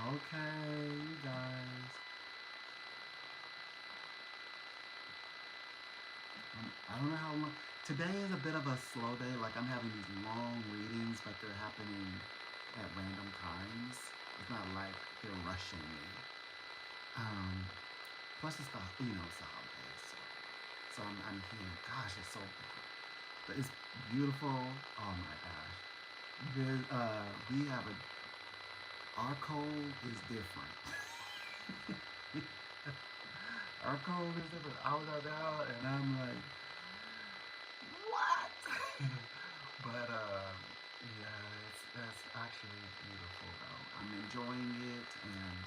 Okay, you guys. I don't know how long. Today is a bit of a slow day. Like I'm having these long readings, but they're happening at random times. It's not like they're rushing me. Um, Plus it's it's the holidays, so I'm here. Gosh, it's so, but it's beautiful. Oh my gosh. We have our cold is different. Our cold is different. I was out there and I'm like, what? But yeah, it's actually beautiful though. I'm enjoying it and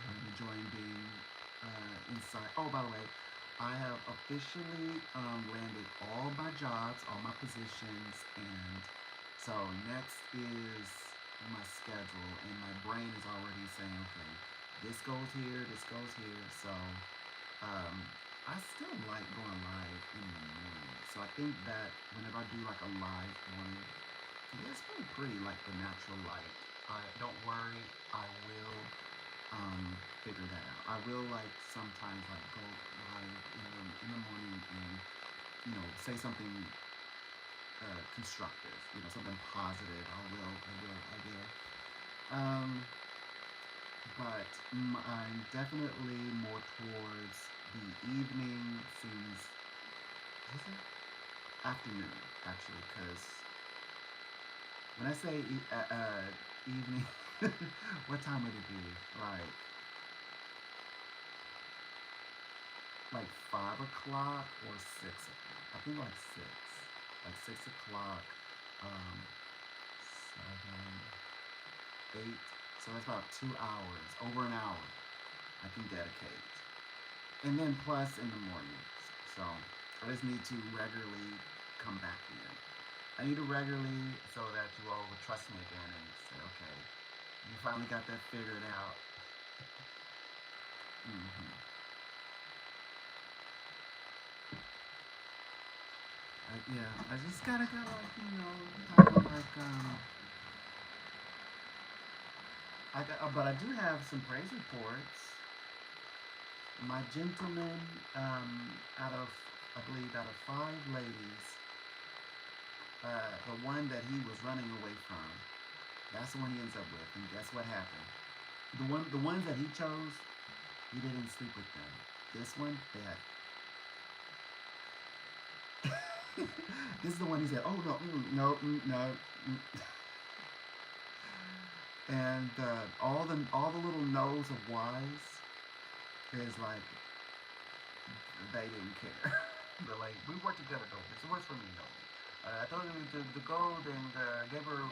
I'm enjoying being inside. Oh, by the way, I have officially landed all my jobs, all my positions, and so next is my schedule, and my brain is already saying, okay, this goes here. So um, I still like going live in the morning. So I think that whenever I do like a live morning, yeah, it's been pretty like the natural light. I don't worry, I will figure that out. I will like sometimes like go live in the morning and say something constructive, something positive. I will. Um, but I'm definitely more towards the evening seems is it afternoon actually because when I say evening, what time would it be? Like 5 o'clock or 6 o'clock. I think like six, 6 o'clock, um, 7, 8. So that's about 2 hours, over an hour I can dedicate, and then plus in the mornings. So I just need to regularly come back in. I need to regularly so that you all will trust me again and say, okay, you finally got that figured out. Hmm. Yeah, I just gotta like have like but I do have some praise reports. My gentleman, out of I believe out of 5 ladies, the one that he was running away from, that's the one he ends up with. And guess what happened? The ones that he chose, he didn't sleep with them. This one, they had. This is the one he said, "Oh no, no, no," and all the little no's of whys is like they didn't care. They're like, we work together though. This works for me though. I told her to go and gave her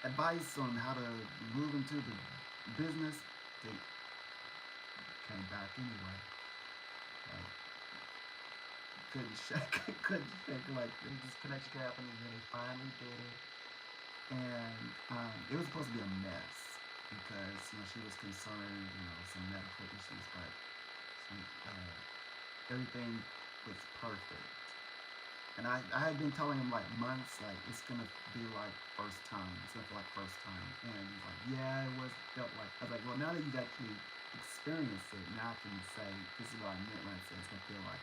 advice on how to move into the business. They came back anyway. Like, couldn't shake like this connection happened, and then they finally did it. And it was supposed to be a mess because she was concerned, some medical issues, but she, everything was perfect. And I had been telling him like months, like it's gonna be like first time. It's gonna feel like first time. And he's like, yeah, it was felt like. I was like, well, now that you've actually experienced it, now I can say this is what I meant when I said it's gonna feel like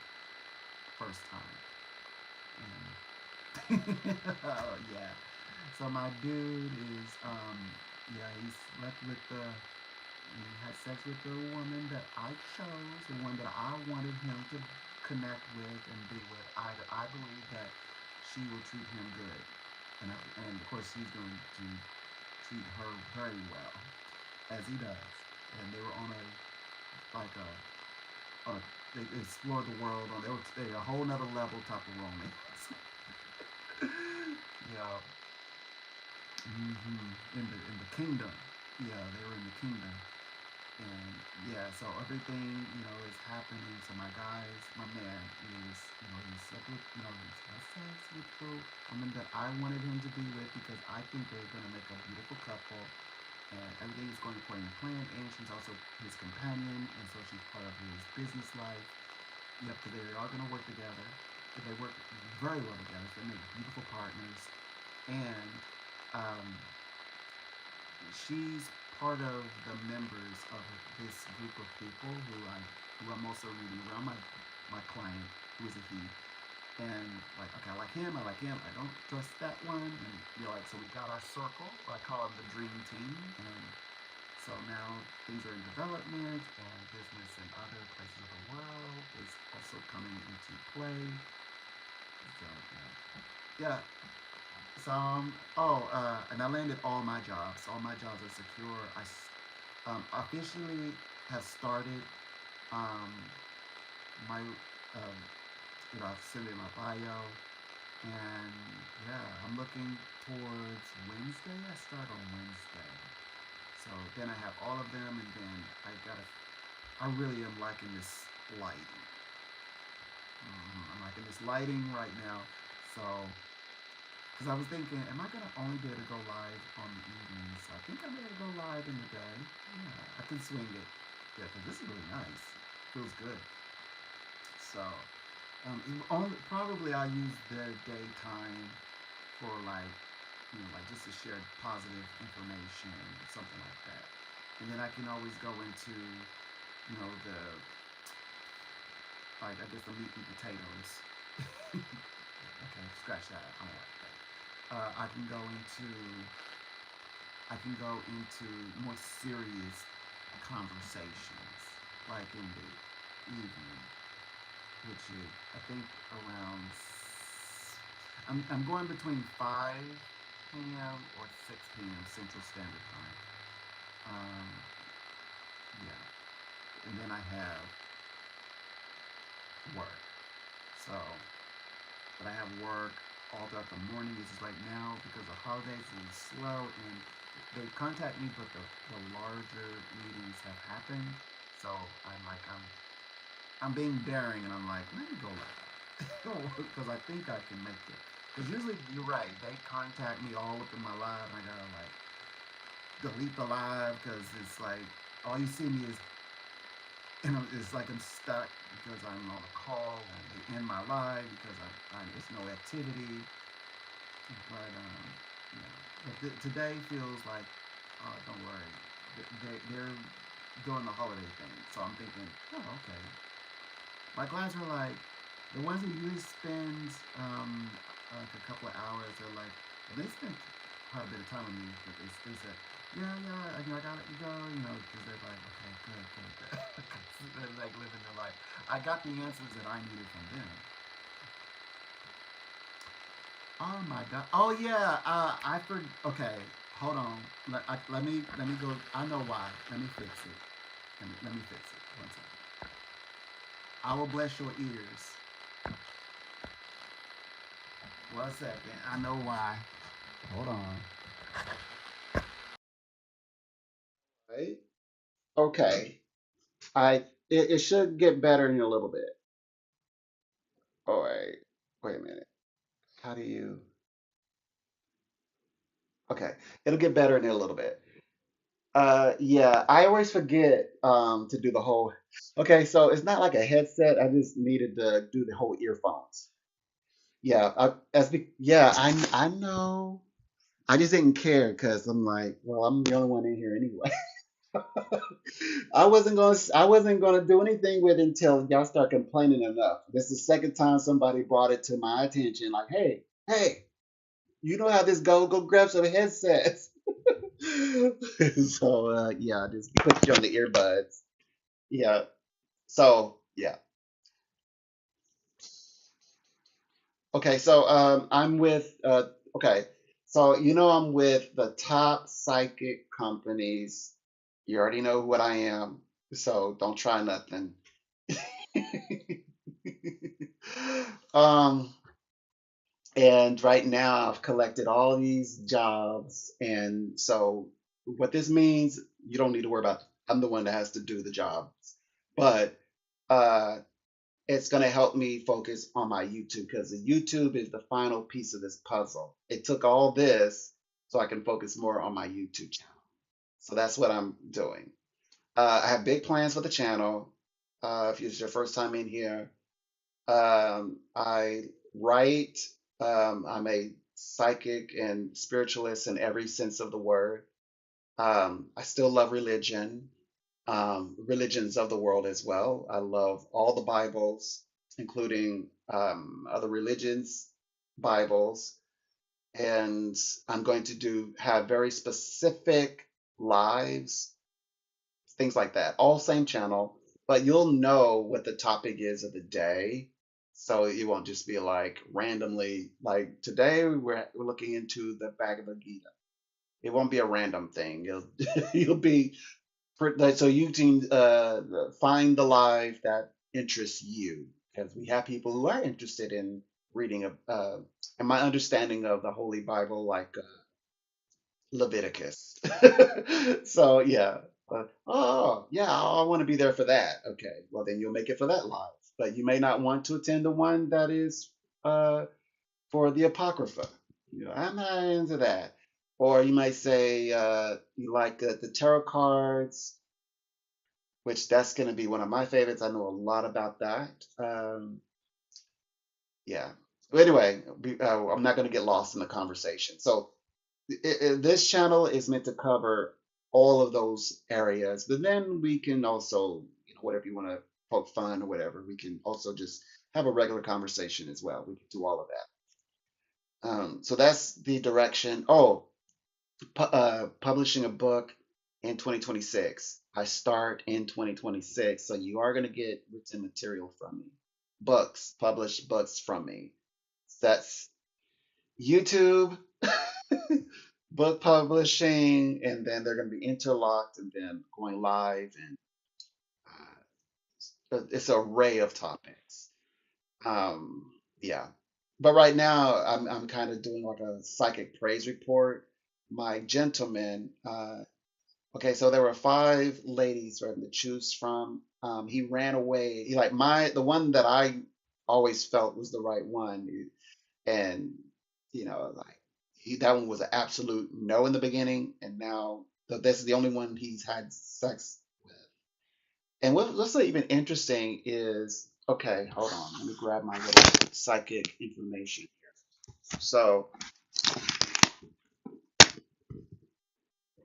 first time. And oh yeah. So my dude is yeah, he slept with he had sex with the woman that I chose, the one that I wanted him to connect with and be with. I believe that she will treat him good, and of course he's going to treat her very well, as he does. And they were on a like they explored the world on they a whole nother level type of romance. Yeah. In the kingdom. Yeah, they were in the kingdom. And yeah, so everything is happening. So my man is he's slept with he's had sex with the woman that I wanted him to be with because I think they're gonna make a beautiful couple, and everything is going according to plan. And she's also his companion, and so she's part of his business life. Yep, because they're all gonna work together. They work very well together. So they make beautiful partners, and um, she's part of the members of this group of people who I'm also reading around my client who is a he. And like, okay, I like him, I like him, I don't trust that one. And like, so we got our circle. I call it the dream team. And so now things are in development, and business in other places of the world is also coming into play. So yeah. So and I landed all my jobs. All my jobs are secure. Officially have started um, my I've sent in my bio, and yeah, I'm looking towards Wednesday. I start on Wednesday. So then I have all of them, and then I really am liking this lighting. I'm liking this lighting right now. So, because I was thinking, am I going to only be able to go live on the evenings? So I think I'm able to go live in the day. Yeah, I can swing it. Yeah, because this is really nice. Feels good. So, probably I'll use the daytime for like, like just to share positive information, something like that. And then I can always go into, the like I guess the meat and potatoes. Okay, scratch that. I don't like that. I can go into more serious conversations, like in the evening, which is I think around. I'm going between 5 p.m. or 6 p.m. Central Standard Time. Um, yeah, and then I have work. So, but I have work all throughout the morning. This is right now because the holidays is slow, and they contact me, but the larger meetings have happened. So I'm being daring, and I'm like, let me go live because I think I can make it. Because usually you're right, they contact me all up in my live, and I gotta like delete the live because it's like all you see me is, it's like I'm stuck because I'm on a call, and they end my live because there's no activity. But yeah, but today feels like, don't worry, they're doing the holiday thing. So I'm thinking, oh, okay. My clients are like, the ones who usually spend like a couple of hours, they're like, well, they spent quite a bit of time with me, but they said, yeah, yeah, I gotta let you go, because they're like, okay, good, good, good. They're like living their life. I got the answers that I needed from them. Oh my god. Oh yeah. I for okay. Hold on. Let me go. I know why. Let me fix it. Let me fix it. One second. I will bless your ears. One second. I know why. Hold on. Right. Okay. It should get better in a little bit. All right. Wait a minute. How do you? Okay. It'll get better in a little bit. Yeah, I always forget to do the whole. Okay, so it's not like a headset. I just needed to do the whole earphones. Yeah, yeah, I know. I just didn't care because I'm like, well, I'm the only one in here anyway. I wasn't gonna do anything with it until y'all start complaining enough. This is the second time somebody brought it to my attention, like, hey, you know how this go? Go grab some headsets. So yeah, just put you on the earbuds. Yeah. So yeah. Okay. So I'm with okay. So I'm with the top psychic companies. You already know what I am. So don't try nothing. um, and right now I've collected all these jobs, and so what this means, you don't need to worry about. I'm the one that has to do the job, but uh, it's going to help me focus on my YouTube because the YouTube is the final piece of this puzzle. It took all this so I can focus more on my YouTube channel. So that's what I'm doing. I have big plans for the channel. If it's your first time in here, I write. I'm a psychic and spiritualist in every sense of the word. I still love religion, religions of the world as well. I love all the Bibles, including other religions, Bibles, and I'm going to do have very specific lives, things like that. All same channel, but you'll know what the topic is of the day. So it won't just be like randomly, like today we're looking into the Bhagavad Gita. It won't be a random thing. You'll be like, so you can find the live that interests you, because we have people who are interested in reading and my understanding of the Holy Bible, like Leviticus. So yeah, oh yeah, I want to be there for that. Okay, well then you'll make it for that live, but you may not want to attend the one that is uh, for the Apocrypha. You know, I'm not into that. Or you might say you like the tarot cards, which that's going to be one of my favorites. I know a lot about that. Yeah. But anyway, I'm not going to get lost in the conversation. So this channel is meant to cover all of those areas, but then we can also, you know, whatever you want to poke fun or whatever, we can also just have a regular conversation as well. We can do all of that. So that's the direction. Oh, publishing a book in 2026. I start in 2026, so you are going to get written material from me. Books, published books from me. That's YouTube, book publishing, and then they're going to be interlocked and then going live, and it's an array of topics. Um, yeah. But right now, I'm kind of doing like a psychic praise report. My gentleman, okay, so there were five ladies for him to choose from. He ran away. He like the one that I always felt was the right one, and you know, like that one was an absolute no in the beginning, and now this is the only one he's had sex with. And what's even interesting is, okay, hold on, let me grab my little psychic information here. So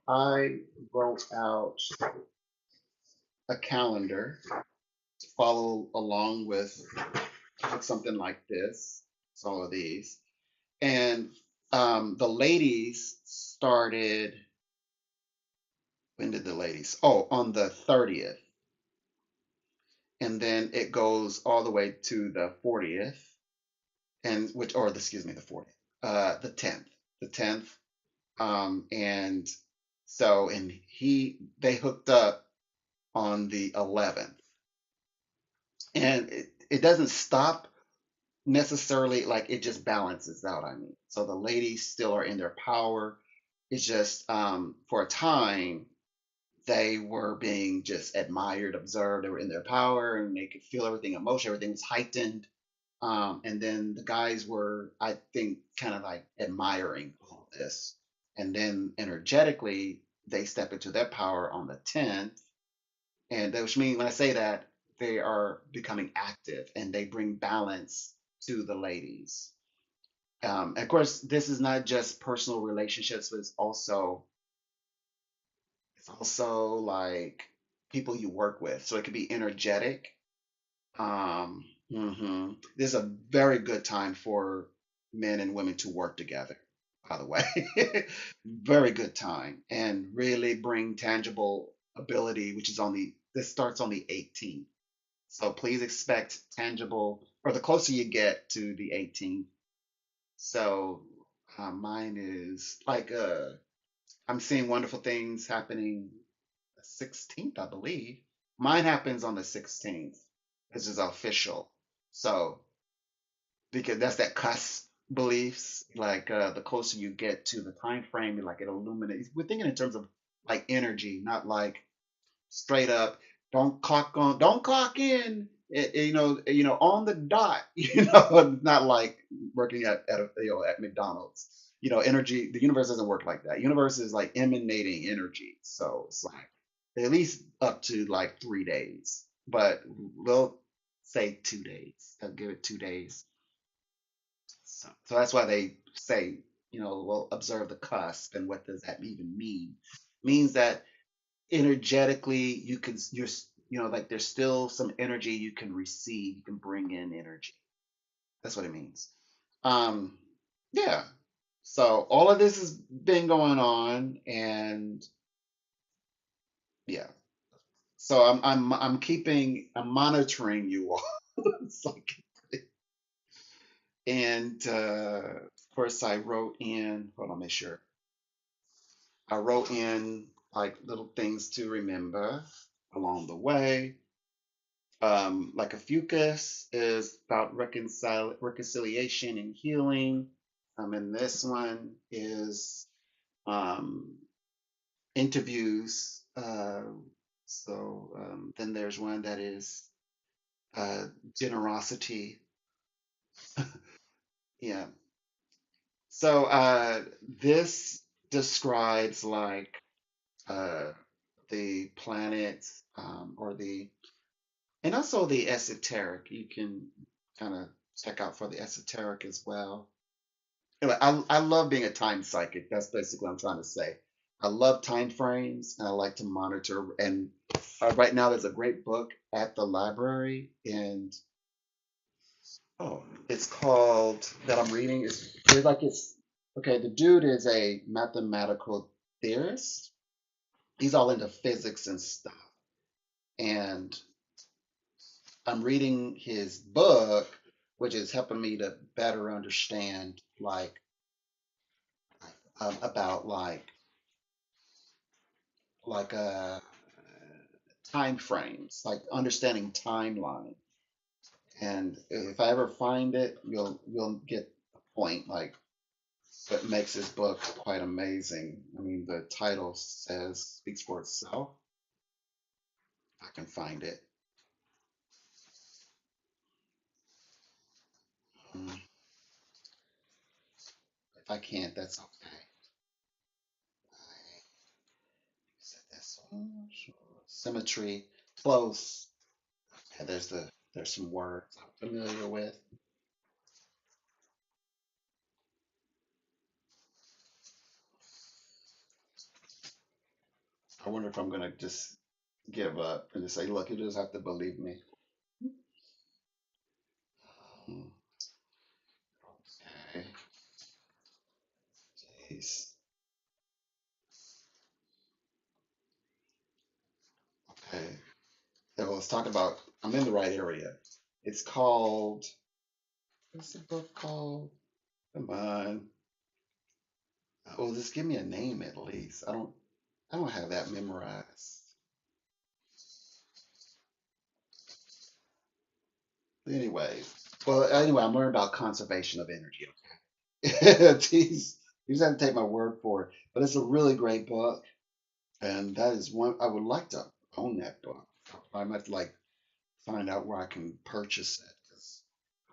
I wrote out a calendar to follow along with something like this, some of these. And the ladies started, when did the ladies? Oh, on the 30th. And then it goes all the way to the 40th, and which, or excuse me, the 40th, the 10th, the 10th. And so, and they hooked up on the 11th. And it doesn't stop necessarily, like it just balances out, I mean. So the ladies still are in their power. It's just for a time they were being just admired, observed, they were in their power and they could feel everything, emotion, everything was heightened. And then the guys were, I think, kind of like admiring all of this. And then energetically, they step into their power on the 10th. And which means when I say that, they are becoming active and they bring balance to the ladies. Of course, this is not just personal relationships, but it's also like people you work with. So it could be energetic. This is a very good time for men and women to work together, by the way. Very good time and really bring tangible ability, which is this starts on the 18th. So please expect tangible, or the closer you get to the 18th. So mine is like I'm seeing wonderful things happening the 16th, I believe. Mine happens on the 16th. This is official. So because that's that cusp beliefs, like the closer you get to the time frame, like it illuminates. We're thinking in terms of like energy, not like straight up don't clock in, on the dot, not like working at at McDonald's. Energy, the universe doesn't work like that. Universe is like emanating energy, so it's like at least up to like 3 days, but we'll say 2 days. I'll give it 2 days. So that's why they say, we'll observe the cusp, and what does that even mean? means that energetically like there's still some energy you can receive, you can bring in energy. That's what it means. Um, yeah. So all of this has been going on, and yeah. So I'm monitoring you all. So, and of course I wrote in. Hold on, make sure. I wrote in like little things to remember along the way. Like a fucus is about reconciliation and healing. And this one is um, interviews. Then there's one that is uh, generosity. Yeah. So this describes like uh, the planets or the and also the esoteric. You can kind of check out for the esoteric as well. Anyway, I love being a time psychic. That's basically what I'm trying to say. I love time frames and I like to monitor. And right now, there's a great book at the library, and oh, it's called that I'm reading. It's okay. The dude is a mathematical theorist. He's all into physics and stuff. And I'm reading his book, which is helping me to better understand about like time frames, like understanding timeline. And if I ever find it, you'll get the point. Like what makes this book quite amazing. I mean, the title says speaks for itself. I can find it. Mm, if I can't, that's okay. I said this one. Sure. Symmetry, close. Okay, there's some words I'm familiar with. I wonder if I'm gonna just give up and just say, look, you just have to believe me. Hmm, okay. Jeez. Okay. Yeah, well, let's talk about. I'm in the right area. It's called. What's the book called? Come on. Oh, just give me a name at least. I don't have that memorized. Anyways. Well, anyway, I'm learning about conservation of energy. Okay. Jeez, you just have to take my word for it. But it's a really great book, and that is one I would like to own that book. I might like find out where I can purchase it because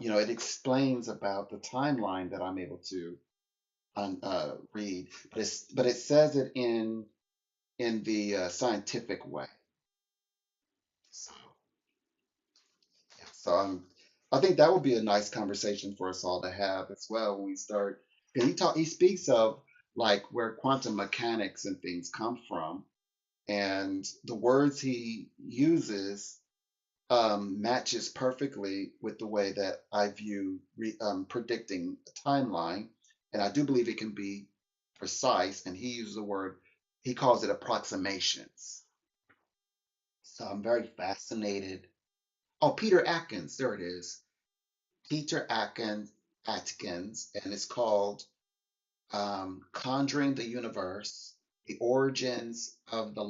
it explains about the timeline that I'm able to read, but it says it in the scientific way. So, yeah, I think that would be a nice conversation for us all to have as well when we start. And he speaks of like where quantum mechanics and things come from, and the words he uses matches perfectly with the way that I view predicting a timeline. And I do believe it can be precise. And he uses the word, he calls it approximations. So I'm very fascinated. Oh, Peter Atkins, there it is. Peter Atkins, and it's called Conjuring the Universe, The Origins of the